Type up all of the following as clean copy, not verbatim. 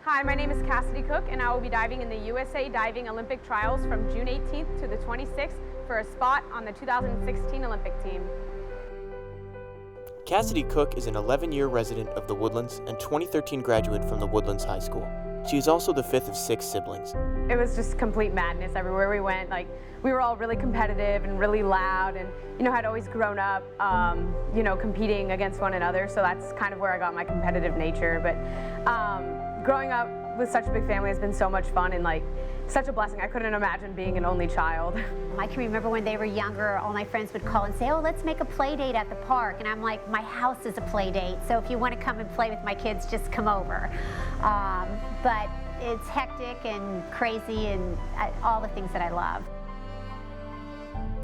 Hi, my name is Kassidy Cook, and I will be diving in the USA Diving Olympic Trials from June 18th to the 26th for a spot on the 2016 Olympic team. Kassidy Cook is an 11-year resident of the Woodlands and 2013 graduate from the Woodlands High School. She is also the fifth of 6 siblings. It was just complete madness everywhere we went. We were all really competitive and really loud, and I'd always grown up, competing against one another, so that's kind of where I got my competitive nature. But growing up with such a big family has been so much fun and such a blessing. I couldn't imagine being an only child. I can remember when they were younger, all my friends would call and say, oh, let's make a play date at the park. And I'm like, my house is a play date, so if you want to come and play with my kids, just come over. But it's hectic and crazy and all the things that I love.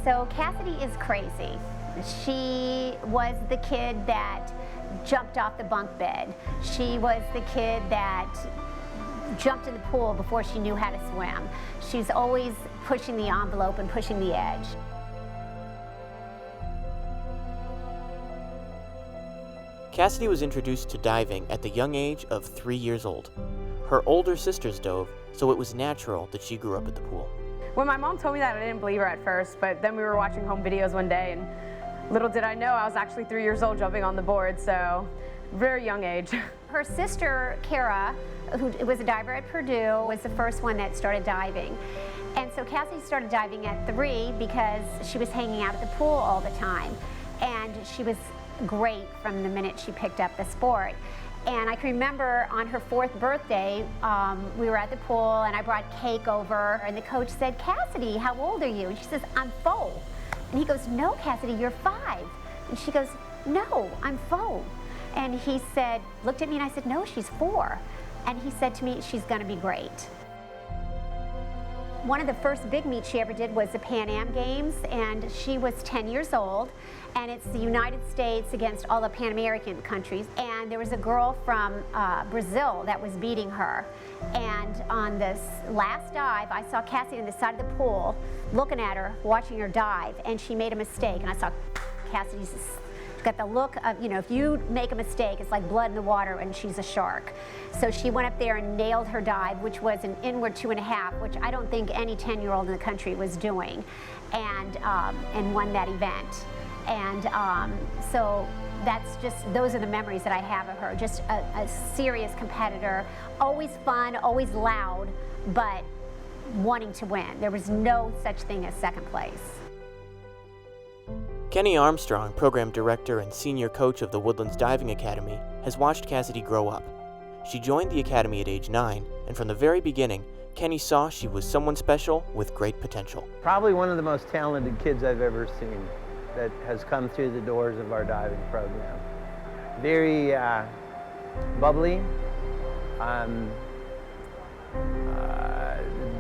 So Kassidy is crazy. She was the kid that jumped off the bunk bed. She was the kid that jumped in the pool before she knew how to swim. She's always pushing the envelope and pushing the edge. Kassidy was introduced to diving at the young age of 3 years old. Her older sisters dove, so it was natural that she grew up at the pool. When my mom told me that, I didn't believe her at first, but then we were watching home videos one day, and little did I know I was actually 3 years old jumping on the board, so very young age. Her sister, Kara, who was a diver at Purdue, was the first one that started diving. And so Kassidy started diving at 3 because she was hanging out at the pool all the time. And she was great from the minute she picked up the sport. And I can remember on her 4th birthday, we were at the pool and I brought cake over, and the coach said, Kassidy, how old are you? And she says, I'm 4. And he goes, no, Kassidy, you're 5. And she goes, no, I'm 4. And he said, looked at me and I said, no, she's 4. And he said to me, she's gonna be great. One of the first big meets she ever did was the Pan Am Games, and she was 10 years old, and it's the United States against all the Pan American countries, and there was a girl from Brazil that was beating her. And on this last dive, I saw Kassidy on the side of the pool, looking at her, watching her dive, and she made a mistake, and I saw Kassidy's got the look of, if you make a mistake, it's like blood in the water, and she's a shark. So she went up there and nailed her dive, which was an inward 2.5, which I don't think any 10-year-old in the country was doing, and won that event. And so those are the memories that I have of her. Just a serious competitor, always fun, always loud, but wanting to win. There was no such thing as second place. Kenny Armstrong, program director and senior coach of the Woodlands Diving Academy, has watched Kassidy grow up. She joined the academy at age 9, and from the very beginning, Kenny saw she was someone special with great potential. Probably one of the most talented kids I've ever seen that has come through the doors of our diving program. Very bubbly,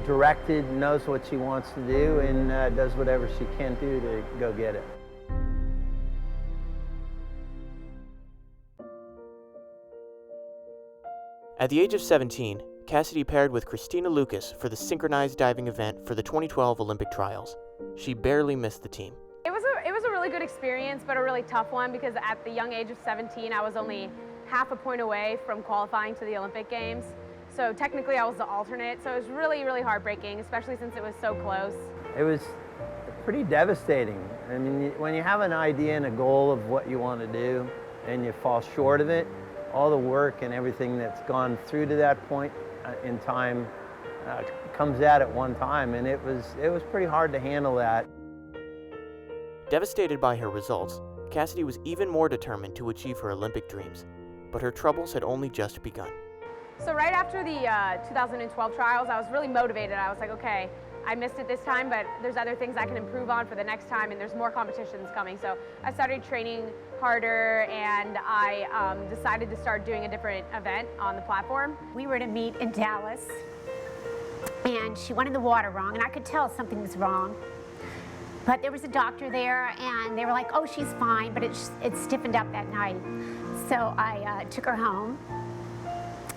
directed, knows what she wants to do, and does whatever she can do to go get it. At the age of 17, Kassidy paired with Christina Lucas for the synchronized diving event for the 2012 Olympic trials. She barely missed the team. It was a really good experience, but a really tough one because at the young age of 17, I was only half a point away from qualifying to the Olympic Games. So technically I was the alternate, so it was really, really heartbreaking, especially since it was so close. It was pretty devastating. I mean, when you have an idea and a goal of what you want to do and you fall short of it, all the work and everything that's gone through to that point in time comes out at one time, and it was pretty hard to handle that. Devastated by her results, Kassidy was even more determined to achieve her Olympic dreams, but her troubles had only just begun. So right after the 2012 trials, I was really motivated. I was like, okay, I missed it this time, but there's other things I can improve on for the next time, and there's more competitions coming. So I started training harder, and I decided to start doing a different event on the platform. We were at a meet in Dallas, and she went in the water wrong, and I could tell something was wrong. But there was a doctor there, and they were like, oh, she's fine, but it stiffened up that night. So I took her home,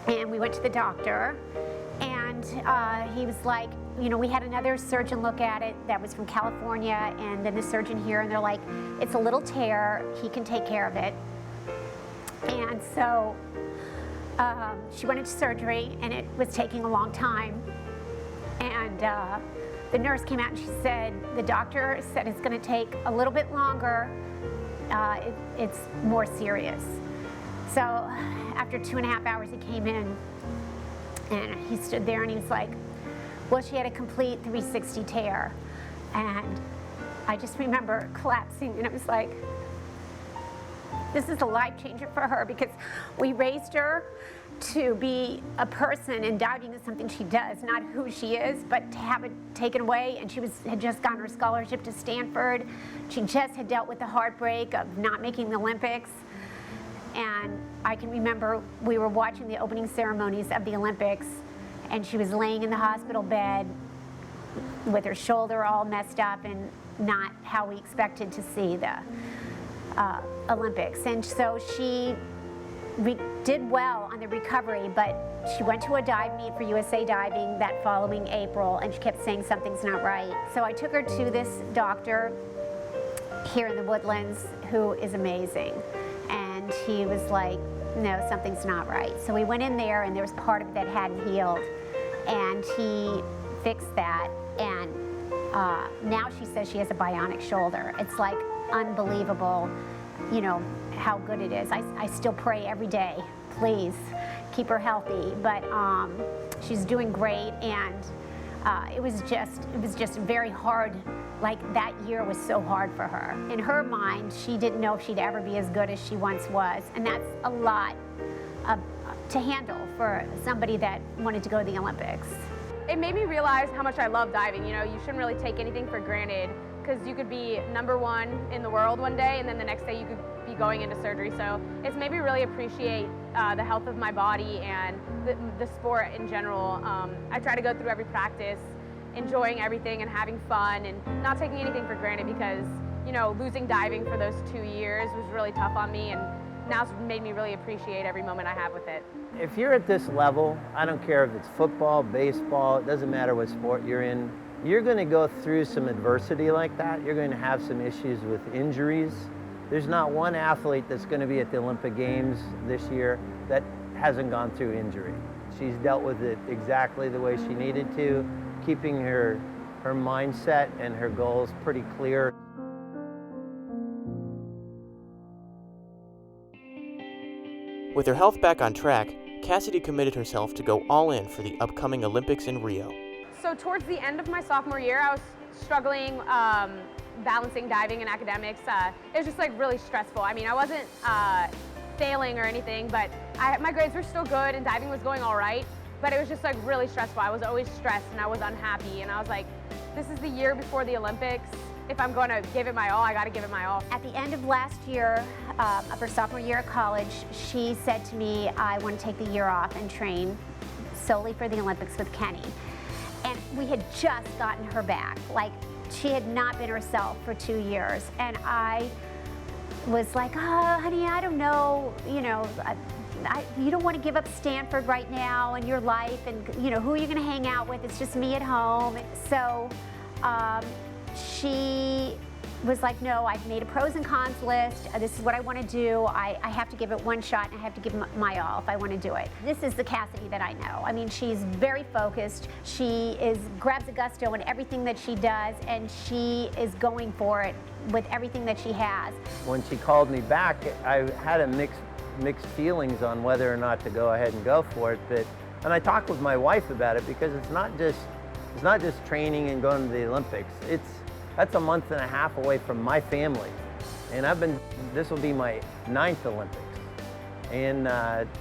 and we went to the doctor, and he was like, we had another surgeon look at it that was from California, and then the surgeon here, and they're like, it's a little tear, he can take care of it. And so she went into surgery, and it was taking a long time. And the nurse came out and she said, the doctor said it's going to take a little bit longer. It's more serious. So after 2.5 hours, he came in, and he stood there and he was like, well, she had a complete 360 tear. And I just remember collapsing, and it was like, this is a life changer for her, because we raised her to be a person, and diving is something she does, not who she is, but to have it taken away. And she had just gotten her scholarship to Stanford. She just had dealt with the heartbreak of not making the Olympics. And I can remember we were watching the opening ceremonies of the Olympics, and she was laying in the hospital bed with her shoulder all messed up and not how we expected to see the Olympics. And so she did well on the recovery, but she went to a dive meet for USA Diving that following April, and she kept saying something's not right. So I took her to this doctor here in the Woodlands who is amazing. And he was like, no, something's not right. So we went in there, and there was part of it that hadn't healed, and he fixed that. And now she says she has a bionic shoulder. It's like unbelievable, you know, how good it is. I still pray every day, please keep her healthy. But she's doing great, and it was just very hard. Like, that year was so hard for her. In her mind, she didn't know if she'd ever be as good as she once was, and that's a lot to handle for somebody that wanted to go to the Olympics. It made me realize how much I love diving. You know, you shouldn't really take anything for granted, because you could be #1 in the world one day, and then the next day you could be going into surgery. So it's made me really appreciate the health of my body and the sport in general. I try to go through every practice enjoying everything and having fun and not taking anything for granted, because, you know, losing diving for those 2 years was really tough on me, and now it's made me really appreciate every moment I have with it. If you're at this level, I don't care if it's football, baseball, it doesn't matter what sport you're in, you're going to go through some adversity like that. You're going to have some issues with injuries. There's not one athlete that's going to be at the Olympic Games this year that hasn't gone through injury. She's dealt with it exactly the way she needed to, keeping her mindset and her goals pretty clear. With her health back on track, Kassidy committed herself to go all in for the upcoming Olympics in Rio. So towards the end of my sophomore year, I was struggling balancing diving and academics. It was just like really stressful. I mean, I wasn't failing or anything, but my grades were still good and diving was going all right, but it was just like really stressful. I was always stressed and I was unhappy, and I was like, this is the year before the Olympics. If I'm going to give it my all, I got to give it my all. At the end of last year, of her sophomore year at college, she said to me, I want to take the year off and train solely for the Olympics with Kenny. And we had just gotten her back. Like, she had not been herself for 2 years. And I was like, oh, honey, I don't know, you know, you don't want to give up Stanford right now and your life, and, you know, who are you going to hang out with? It's just me at home. So she was like, no, I've made a pros and cons list. This is what I want to do. I have to give it one shot, and I have to give my all if I want to do it. This is the Kassidy that I know. I mean, she's very focused. She grabs a gusto in everything that she does, and she is going for it with everything that she has. When she called me back, I had a mixed feelings on whether or not to go ahead and go for it. And I talked with my wife about it, because it's not just training and going to the Olympics. That's a month and a half away from my family. And this will be my 9th Olympics, and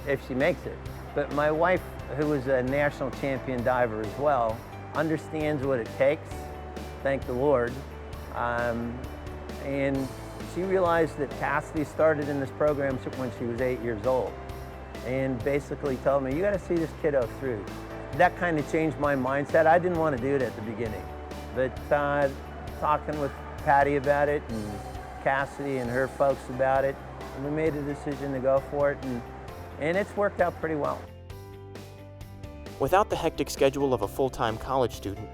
if she makes it. But my wife, who is a national champion diver as well, understands what it takes, thank the Lord. And she realized that Kassidy started in this program when she was 8 years old, and basically told me, you gotta see this kiddo through. That kind of changed my mindset. I didn't want to do it at the beginning, but talking with Patty about it and Kassidy and her folks about it, and we made a decision to go for it, and it's worked out pretty well. Without the hectic schedule of a full-time college student,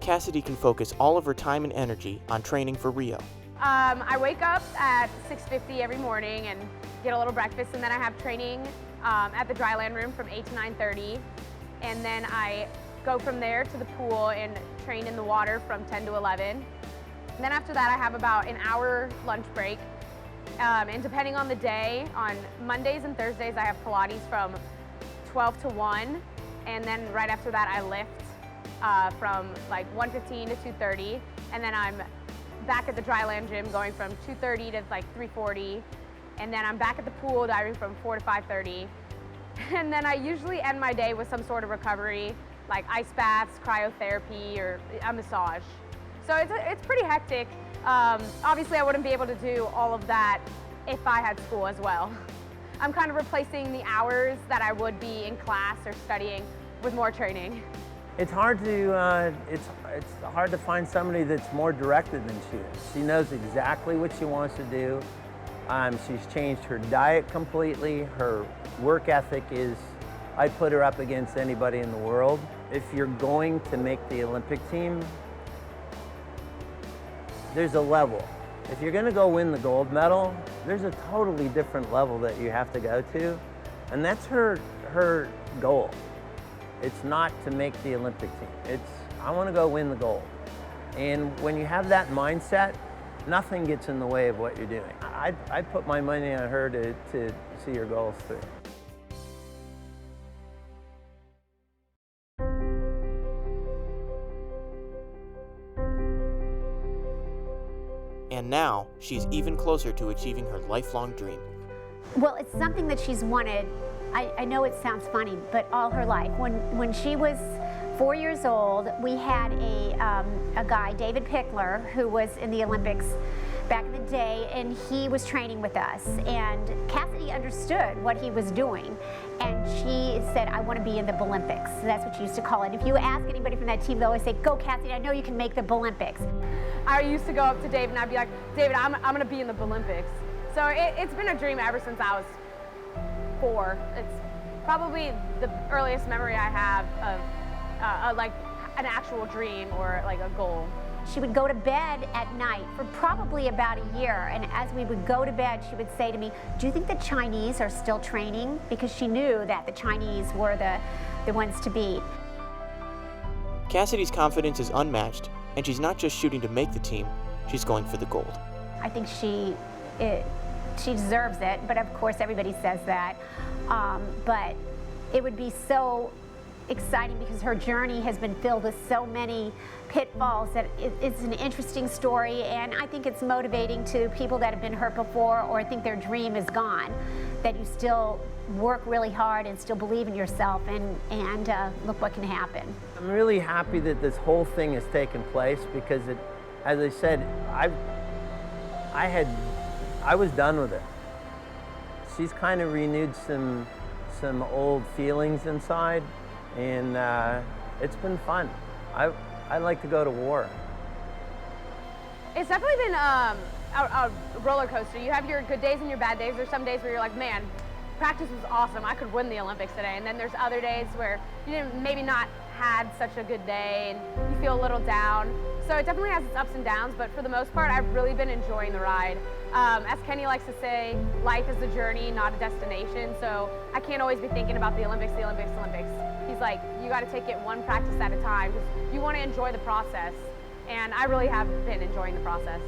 Kassidy can focus all of her time and energy on training for Rio. I wake up at 6:50 every morning and get a little breakfast, and then I have training at the dryland room from 8 to 9:30, and then I go from there to the pool and train in the water from 10 to 11. And then after that, I have about an hour lunch break. And depending on the day, on Mondays and Thursdays, I have Pilates from 12 to 1. And then right after that, I lift from like 1:15 to 2:30. And then I'm back at the dryland gym going from 2:30 to like 3:40. And then I'm back at the pool diving from 4 to 5:30. And then I usually end my day with some sort of recovery, like ice baths, cryotherapy, or a massage. So it's pretty hectic. Obviously, I wouldn't be able to do all of that if I had school as well. I'm kind of replacing the hours that I would be in class or studying with more training. It's hard to find somebody that's more directed than she is. She knows exactly what she wants to do. She's changed her diet completely. Her work ethic is, I'd put her up against anybody in the world. If you're going to make the Olympic team, there's a level. If you're gonna go win the gold medal, there's a totally different level that you have to go to. And that's her goal. It's not to make the Olympic team. It's, I wanna go win the gold. And when you have that mindset, nothing gets in the way of what you're doing. I'd put my money on her to see her goals through. And now, she's even closer to achieving her lifelong dream. Well, it's something that she's wanted, I know it sounds funny, but all her life. When she was 4 years old, we had a guy, David Pickler, who was in the Olympics back in the day, and he was training with us. And Kassidy understood what he was doing, and she said, I want to be in the Olympics. So that's what she used to call it. If you ask anybody from that team, they'll always say, go Kassidy, I know you can make the Olympics. I used to go up to David and I'd be like, David, I'm going to be in the Olympics. So it's been a dream ever since I was 4. It's probably the earliest memory I have of like an actual dream or like a goal. She would go to bed at night for probably about a year, and as we would go to bed, she would say to me, do you think the Chinese are still training? Because she knew that the Chinese were the ones to beat. Kassidy's confidence is unmatched, and she's not just shooting to make the team, she's going for the gold. I think she deserves it, but of course everybody says that. But it would be so exciting because her journey has been filled with so many pitfalls that it's an interesting story, and I think it's motivating to people that have been hurt before or think their dream is gone, that you still work really hard and still believe in yourself, and look what can happen. I'm really happy that this whole thing has taken place because it, as I said, I was done with it. She's kind of renewed some old feelings inside, and it's been fun. I like to go to war. It's definitely been a roller coaster. You have your good days and your bad days. There's some days where you're like, man, practice was awesome. I could win the Olympics today. And then there's other days where you didn't, maybe not had such a good day and you feel a little down. So it definitely has its ups and downs, but for the most part, I've really been enjoying the ride. As Kenny likes to say, life is a journey, not a destination. So I can't always be thinking about the Olympics, the Olympics, the Olympics. He's like, you got to take it one practice at a time because you want to enjoy the process. And I really have been enjoying the process.